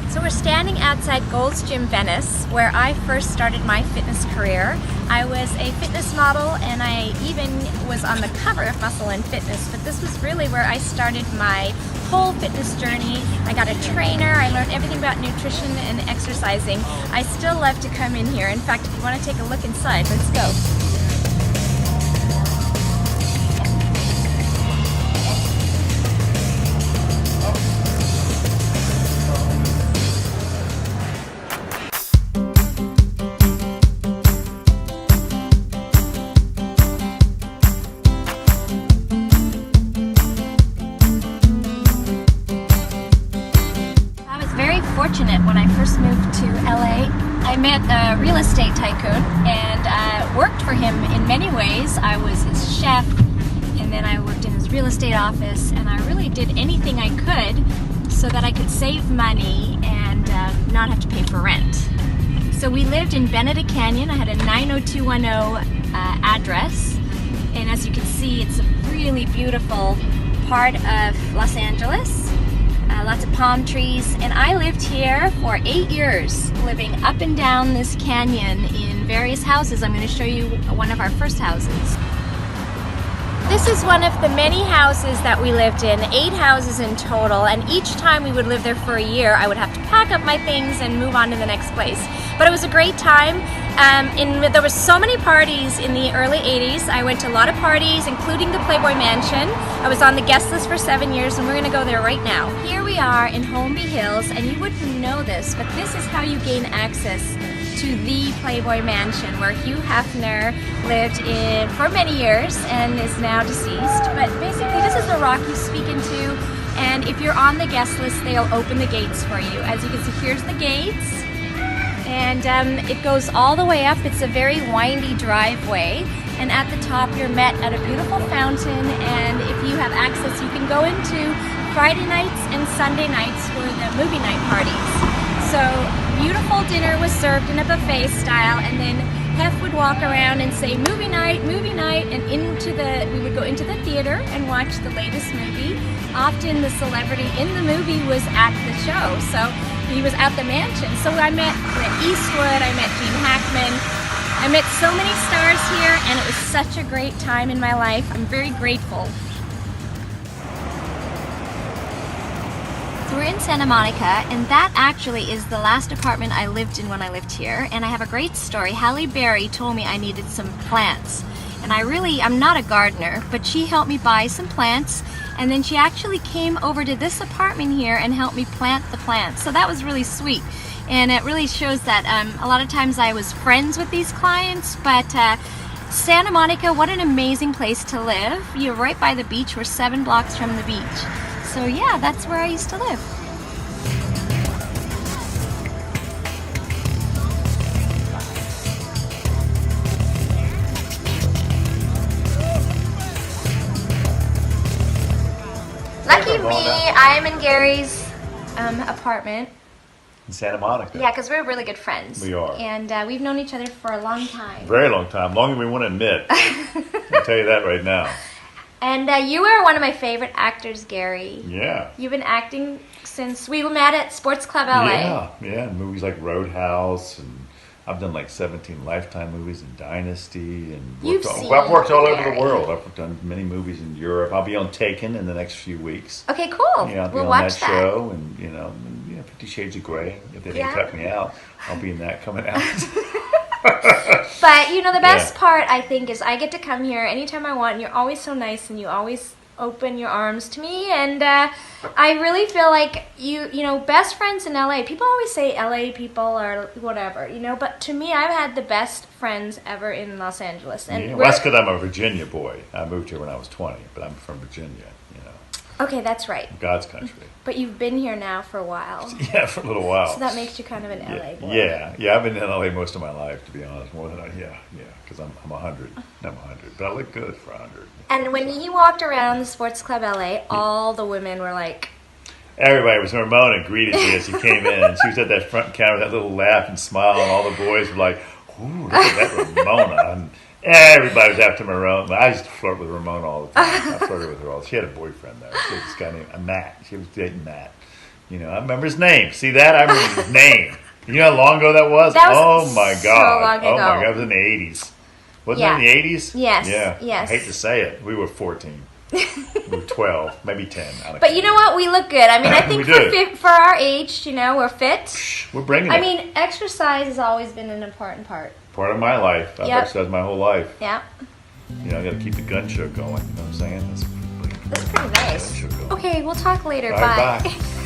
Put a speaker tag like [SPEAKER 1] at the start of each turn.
[SPEAKER 1] So we're standing outside Gold's Gym Venice, where I first started my fitness career. I was a fitness model and I even was on the cover of Muscle and Fitness, but this was really where I started my whole fitness journey. I got a trainer, I learned everything about nutrition and exercising. I still love to come in here. In fact, if you want to take a look inside, let's go. Fortunate when I first moved to LA. I met a real estate tycoon and worked for him in many ways. I was his chef, and then I worked in his real estate office, and I really did anything I could so that I could save money and not have to pay for rent. So we lived in Benedict Canyon. I had a 90210 address, and as you can see, it's a really beautiful part of Los Angeles. Lots of palm trees, and I lived here for 8 years, living up and down this canyon in various houses. I'm going to show you one of our first houses. This is one of the many houses that we lived in, 8 houses in total, and each time we would live there for a year, I would have to pack up my things and move on to the next place. But it was a great time. There were so many parties in the early 80s. I went to a lot of parties, including the Playboy Mansion. I was on the guest list for 7 years, and we're going to go there right now. Here we are in Holmby Hills, and you wouldn't know this, but this is how you gain access to the Playboy Mansion, where Hugh Hefner lived in for many years and is now deceased. But basically, this is the rock you speak into, and if you're on the guest list, they'll open the gates for you. As you can see, here's the gates. And it goes all the way up. It's a very windy driveway, and at the top you're met at a beautiful fountain, and if you have access you can go into Friday nights and Sunday nights for the movie night parties. So beautiful dinner was served in a buffet style, and then Hef would walk around and say movie night, and we would go into the theater and watch the latest movie. Often the celebrity in the movie was at the show, so he was at the mansion. So I met Clint Eastwood, I met Gene Hackman, I met so many stars here, and it was such a great time in my life. I'm very grateful. So we're in Santa Monica, and that actually is the last apartment I lived in when I lived here, and I have a great story. Halle Berry told me I needed some plants, and I'm not a gardener, but she helped me buy some plants, and then she actually came over to this apartment here and helped me plant the plants. So that was really sweet, and it really shows that a lot of times I was friends with these clients, but Santa Monica, what an amazing place to live. You're right by the beach. We're 7 blocks from the beach. So yeah, that's where I used to live. Lucky me, I am in Gary's apartment.
[SPEAKER 2] In Santa Monica.
[SPEAKER 1] Yeah, because we're really good friends.
[SPEAKER 2] We are.
[SPEAKER 1] And we've known each other for a long time.
[SPEAKER 2] Very long time. Longer than we want to admit. I'll tell you that right now.
[SPEAKER 1] And you are one of my favorite actors, Gary.
[SPEAKER 2] Yeah.
[SPEAKER 1] You've been acting since we met at Sports Club LA.
[SPEAKER 2] Yeah. Movies like Roadhouse, and I've done like 17 Lifetime movies and Dynasty, and I've worked all over the world. I've done many movies in Europe. I'll be on Taken in the next few weeks.
[SPEAKER 1] Okay, cool.
[SPEAKER 2] Yeah, I'll be
[SPEAKER 1] we'll
[SPEAKER 2] on
[SPEAKER 1] watch
[SPEAKER 2] that show, and 50 Shades of Grey. If they didn't cut me out, I'll be in that coming out.
[SPEAKER 1] But the best part, I think, is I get to come here anytime I want, and you're always so nice, and you always open your arms to me, and I really feel like best friends in LA. People always say LA people are whatever, but to me, I've had the best friends ever in Los Angeles. And
[SPEAKER 2] that's because I'm a Virginia boy. I moved here when I was 20, but I'm from Virginia,
[SPEAKER 1] Okay, that's right.
[SPEAKER 2] God's country.
[SPEAKER 1] But you've been here now for a while.
[SPEAKER 2] Yeah, for a little while.
[SPEAKER 1] So that makes you kind of an LA boy.
[SPEAKER 2] Yeah, I've been in LA most of my life, to be honest. More than because I'm 100. I'm 100, but I look good for 100.
[SPEAKER 1] And when he walked around the Sports Club LA, all the women were like...
[SPEAKER 2] Everybody was. Ramona greeted me as he came in, and she was at that front counter with that little laugh and smile, and all the boys were like, "Ooh, look at that Ramona." And everybody was after Ramona. I used to flirt with Ramona all the time. I flirted with her all. She had a boyfriend though. She had this guy named Matt. She was dating Matt, You know, I remember his name. See that? I remember his name. You know how long ago that was?
[SPEAKER 1] That was
[SPEAKER 2] oh my
[SPEAKER 1] so
[SPEAKER 2] God.
[SPEAKER 1] long
[SPEAKER 2] Oh
[SPEAKER 1] ago.
[SPEAKER 2] my God. It was in the 80s. Wasn't it in the 80s?
[SPEAKER 1] Yes.
[SPEAKER 2] Yeah.
[SPEAKER 1] Yes.
[SPEAKER 2] I hate to say it. We were 14. We were 12, maybe 10.
[SPEAKER 1] But you know what? We look good. I mean, I think for our age, you know, we're fit.
[SPEAKER 2] We're bringing it.
[SPEAKER 1] I mean, exercise has always been an important part.
[SPEAKER 2] Part of my life. I've exercised my whole life.
[SPEAKER 1] Yeah.
[SPEAKER 2] You know, I got to keep the gun show going. You know what I'm saying?
[SPEAKER 1] That's pretty nice. Okay, we'll talk later.
[SPEAKER 2] All right,
[SPEAKER 1] Bye.
[SPEAKER 2] bye.